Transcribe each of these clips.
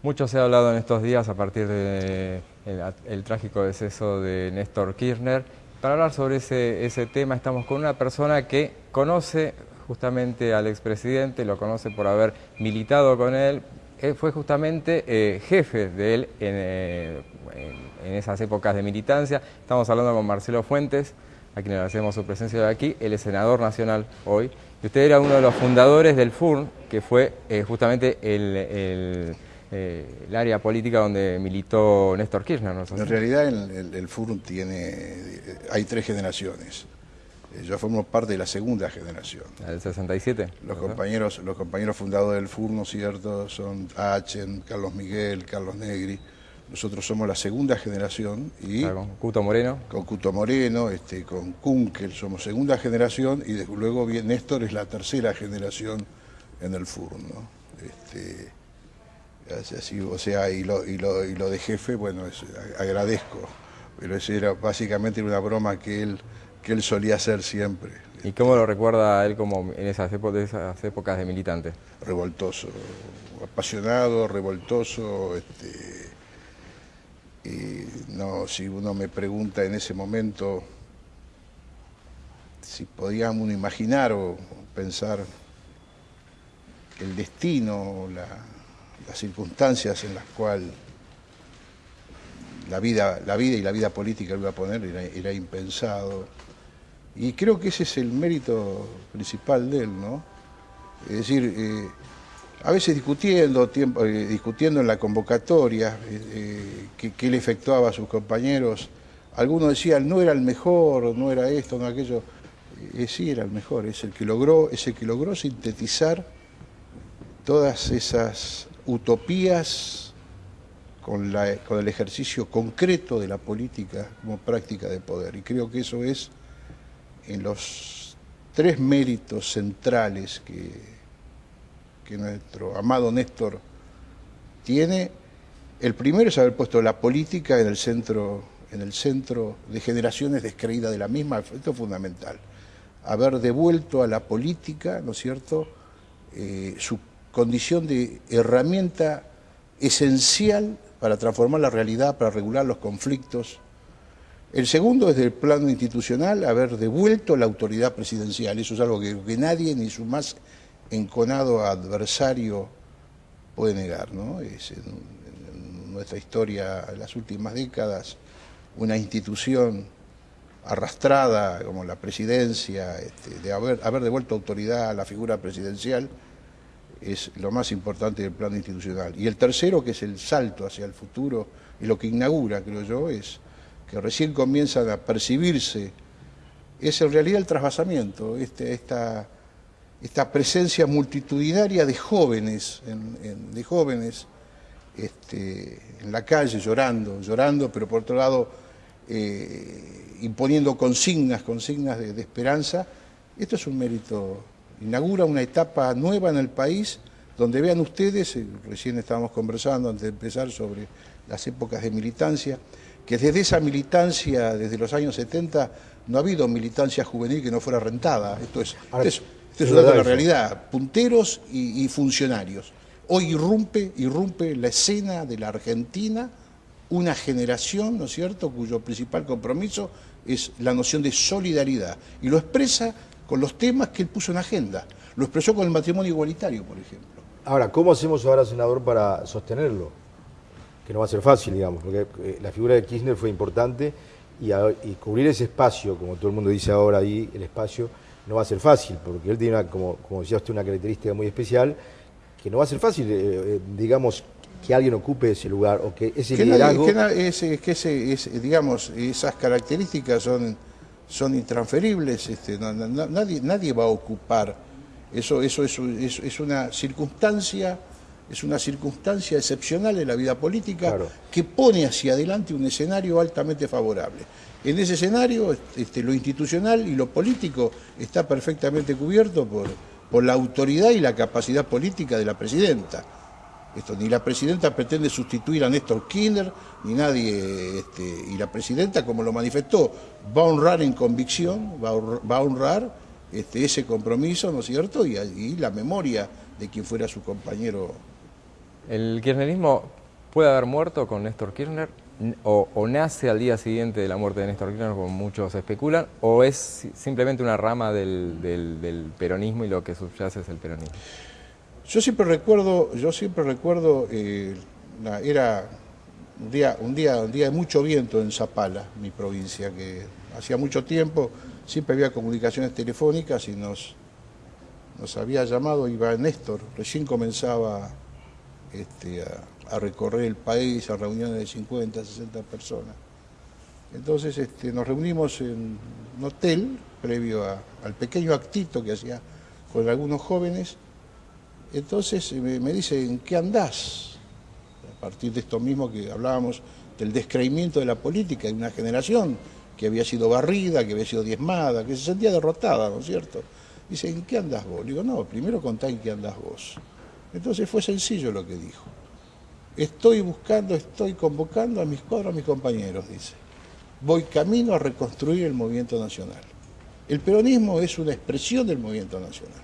Mucho se ha hablado en estos días a partir del trágico deceso de Néstor Kirchner. Para hablar sobre ese tema estamos con una persona que conoce justamente al expresidente, lo conoce por haber militado con él, fue justamente jefe de él en esas épocas de militancia. Estamos hablando con Marcelo Fuentes, a quien le agradecemos su presencia de aquí. Él es senador nacional hoy. Y usted era uno de los fundadores del FURN, que fue justamente el área política donde militó Néstor Kirchner, ¿no? En realidad el FURN hay 3 generaciones. Yo formo parte de la segunda generación. ¿La del 67? Los compañeros fundadores del FURN, ¿no es cierto?, son Achen, Carlos Miguel, Carlos Negri. Nosotros somos la segunda generación y con Cuto Moreno. Con Cuto Moreno, con Kunkel somos segunda generación y luego Néstor es la tercera generación en el FURN, ¿no? Así, o sea, y lo de jefe, bueno, agradezco, pero eso era básicamente una broma que él solía hacer siempre. ¿Y cómo lo recuerda él como en esas épocas de militante? Revoltoso, apasionado, revoltoso. Y no, si uno me pregunta en ese momento si podíamos imaginar o pensar el destino, las circunstancias en las cuales la vida y la vida política lo iba a poner, era impensado. Y creo que ese es el mérito principal de él, ¿no? Es decir, a veces discutiendo en la convocatoria que él efectuaba a sus compañeros, algunos decían no era el mejor, no era esto, no aquello. Sí era el mejor, es el que logró sintetizar todas esas utopías con el ejercicio concreto de la política como práctica de poder. Y creo que eso es en los 3 méritos centrales que nuestro amado Néstor tiene. El primero es haber puesto la política en el centro de generaciones descreídas de la misma. Esto es fundamental. Haber devuelto a la política, ¿no es cierto?, su condición de herramienta esencial para transformar la realidad, para regular los conflictos. El segundo, desde el plano institucional, haber devuelto la autoridad presidencial. Eso es algo que nadie, ni su más enconado adversario, puede negar, ¿no? Es en nuestra historia, en las últimas décadas, una institución arrastrada como la presidencia, de haber devuelto autoridad a la figura presidencial, es lo más importante del plano institucional. Y el tercero, que es el salto hacia el futuro, y lo que inaugura, creo yo, es que recién comienzan a percibirse, es en realidad el trasvasamiento, esta presencia multitudinaria de jóvenes, en la calle llorando, pero por otro lado imponiendo consignas de esperanza. Esto es un mérito. Inaugura una etapa nueva en el país, donde vean ustedes, recién estábamos conversando antes de empezar sobre las épocas de militancia, que desde esa militancia, desde los años 70, no ha habido militancia juvenil que no fuera rentada. Esto es un dato de la realidad. Punteros y funcionarios. Hoy irrumpe la escena de la Argentina, una generación, ¿no es cierto?, cuyo principal compromiso es la noción de solidaridad. Y lo expresa con los temas que él puso en agenda. Lo expresó con el matrimonio igualitario, por ejemplo. Ahora, ¿cómo hacemos ahora, senador, para sostenerlo? Que no va a ser fácil, digamos, porque la figura de Kirchner fue importante y cubrir ese espacio, como todo el mundo dice ahora ahí, el espacio, no va a ser fácil, porque él tiene, como decía usted, una característica muy especial, que no va a ser fácil, digamos, que alguien ocupe ese lugar o que ese liderazgo... Digamos, esas características son intransferibles, nadie va a ocupar. Eso es una circunstancia excepcional en la vida política, claro, que pone hacia adelante un escenario altamente favorable. En ese escenario, lo institucional y lo político está perfectamente cubierto por la autoridad y la capacidad política de la presidenta. Ni la presidenta pretende sustituir a Néstor Kirchner, ni nadie, y la presidenta, como lo manifestó, va a honrar en convicción, va a honrar ese compromiso, ¿no es cierto?, y la memoria de quien fuera su compañero ¿El kirchnerismo puede haber muerto con Néstor Kirchner? ¿O nace al día siguiente de la muerte de Néstor Kirchner, como muchos especulan? ¿O es simplemente una rama del peronismo y lo que subyace es el peronismo? Yo siempre recuerdo, era un día de mucho viento en Zapala, mi provincia, que hacía mucho tiempo siempre había comunicaciones telefónicas y nos había llamado, iba Néstor, recién comenzaba a recorrer el país a reuniones de 50, 60 personas. Entonces nos reunimos en un hotel previo al pequeño actito que hacía con algunos jóvenes. Entonces me dice, ¿en qué andás? A partir de esto mismo que hablábamos del descreimiento de la política de una generación que había sido barrida, que había sido diezmada, que se sentía derrotada, ¿no es cierto? Dice, ¿en qué andás vos? Le digo, no, primero contá en qué andás vos. Entonces fue sencillo lo que dijo. Estoy convocando a mis cuadros, a mis compañeros, dice. Voy camino a reconstruir el movimiento nacional. El peronismo es una expresión del movimiento nacional.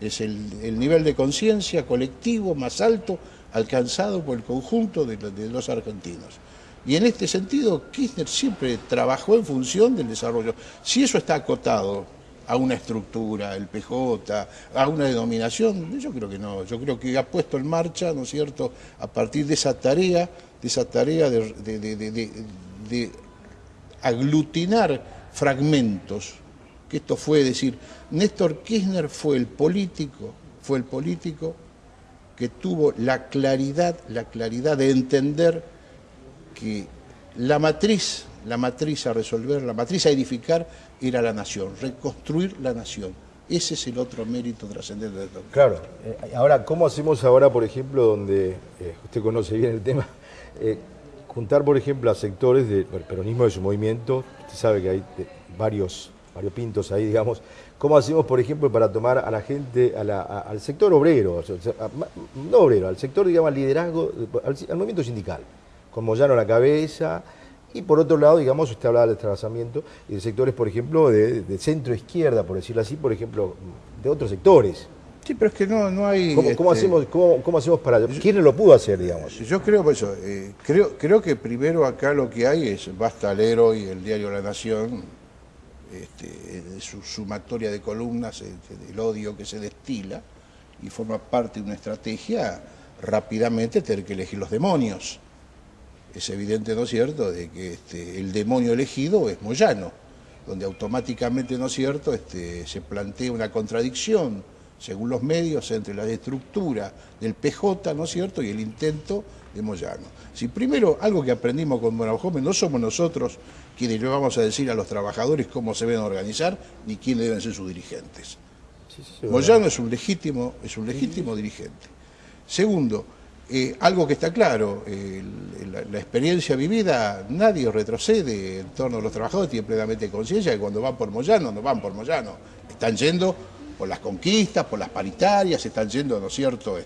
Es el nivel de conciencia colectivo más alto alcanzado por el conjunto de los argentinos. Y en este sentido, Kirchner siempre trabajó en función del desarrollo. Si eso está acotado a una estructura, el PJ, a una denominación, yo creo que no. Yo creo que ha puesto en marcha, ¿no es cierto?, a partir de esa tarea de aglutinar fragmentos, que esto fue decir, Néstor Kirchner fue el político que tuvo la claridad de entender que la matriz a resolver, la matriz a edificar era la nación, reconstruir la nación. Ese es el otro mérito trascendente de todo. Claro. Ahora, ¿cómo hacemos ahora, por ejemplo, donde usted conoce bien el tema, juntar, por ejemplo, a sectores del peronismo de su movimiento? Usted sabe que hay varios pintos ahí, digamos. ¿Cómo hacemos, por ejemplo, para tomar a la gente, al sector obrero, no obrero, al sector, digamos, al liderazgo, al movimiento sindical, con Moyano a la cabeza? Y por otro lado, digamos, usted hablaba del desplazamiento y de sectores, por ejemplo, de centro izquierda, por decirlo así, por ejemplo, de otros sectores. Sí, pero es que no hay... ¿Cómo hacemos para...? ¿Quién lo pudo hacer, digamos? Yo creo, por eso, creo que primero acá lo que hay es, basta leer hoy el diario La Nación, su sumatoria de columnas, el odio que se destila, y forma parte de una estrategia rápidamente tener que elegir los demonios. Es evidente, ¿no es cierto?, de que el demonio elegido es Moyano, donde automáticamente, ¿no es cierto?, se plantea una contradicción, según los medios, entre la estructura del PJ, ¿no es cierto?, y el intento de Moyano. Si primero, algo que aprendimos con Bonafome, no somos nosotros quienes le vamos a decir a los trabajadores cómo se deben organizar, ni quiénes deben ser sus dirigentes. Sí, Moyano es un legítimo dirigente. Segundo, algo que está claro, la experiencia vivida, nadie retrocede en torno a los trabajadores, tiene plenamente conciencia que cuando van por Moyano, no van por Moyano, están yendo por las conquistas, por las paritarias, están yendo, ¿no es cierto?,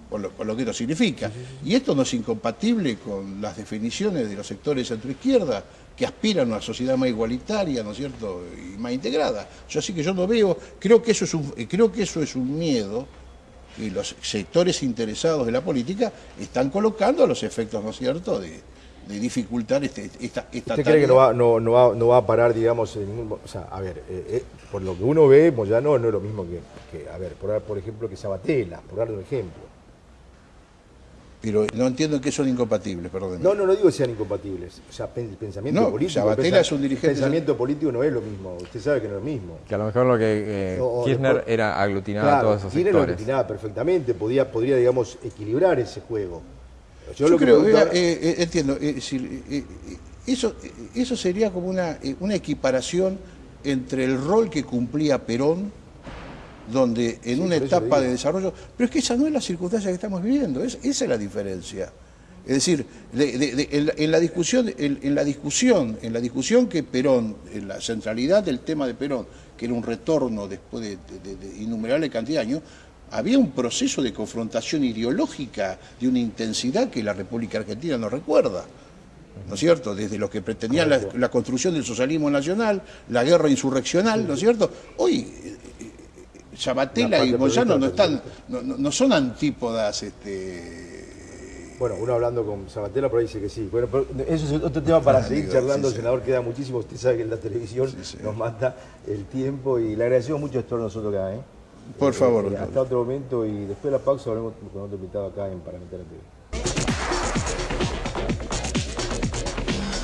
por lo que esto significa. Y esto no es incompatible con las definiciones de los sectores centroizquierda que aspiran a una sociedad más igualitaria, ¿no es cierto?, y más integrada. Así que yo no veo, creo que eso es un miedo y los sectores interesados de la política están colocando a los efectos, ¿no es cierto?, de dificultar esta ¿Usted tarea. cree que no va a parar, digamos, en ningún... O sea, a ver, por lo que uno ve, Moyano no es lo mismo que a ver, por ejemplo, que Sabatella, por darle un ejemplo. Pero no entiendo en qué son incompatibles, perdón. No digo que sean incompatibles. O sea, el pensamiento político... Sabatella es un dirigente... El pensamiento político no es lo mismo. Usted sabe que no es lo mismo. Que a lo mejor lo que Kirchner era aglutinaba a todos esos Kirchner sectores. lo aglutinaba perfectamente, podría, digamos, equilibrar ese juego. Yo creo, entiendo, eso sería como una equiparación entre el rol que cumplía Perón, donde en una etapa de desarrollo, pero es que esa no es la circunstancia que estamos viviendo, esa es la diferencia. Es decir, en la discusión que Perón, en la centralidad del tema de Perón, que era un retorno después de innumerable cantidad de años, había un proceso de confrontación ideológica de una intensidad que la República Argentina no recuerda, ¿no es cierto? Desde los que pretendían la construcción del socialismo nacional, la guerra insurreccional, ¿no es cierto? Hoy Sabatella y Moyano no son antípodas. Bueno, uno hablando con Sabatella por ahí dice que sí. Bueno, pero eso es otro tema para seguir charlando, sí, senador, queda muchísimo. Usted sabe que en la televisión nos mata el tiempo y le agradecemos mucho esto a nosotros acá. Por favor. Hasta otro momento y después de la pausa volvemos con otro invitado acá en Parlamentaria TV.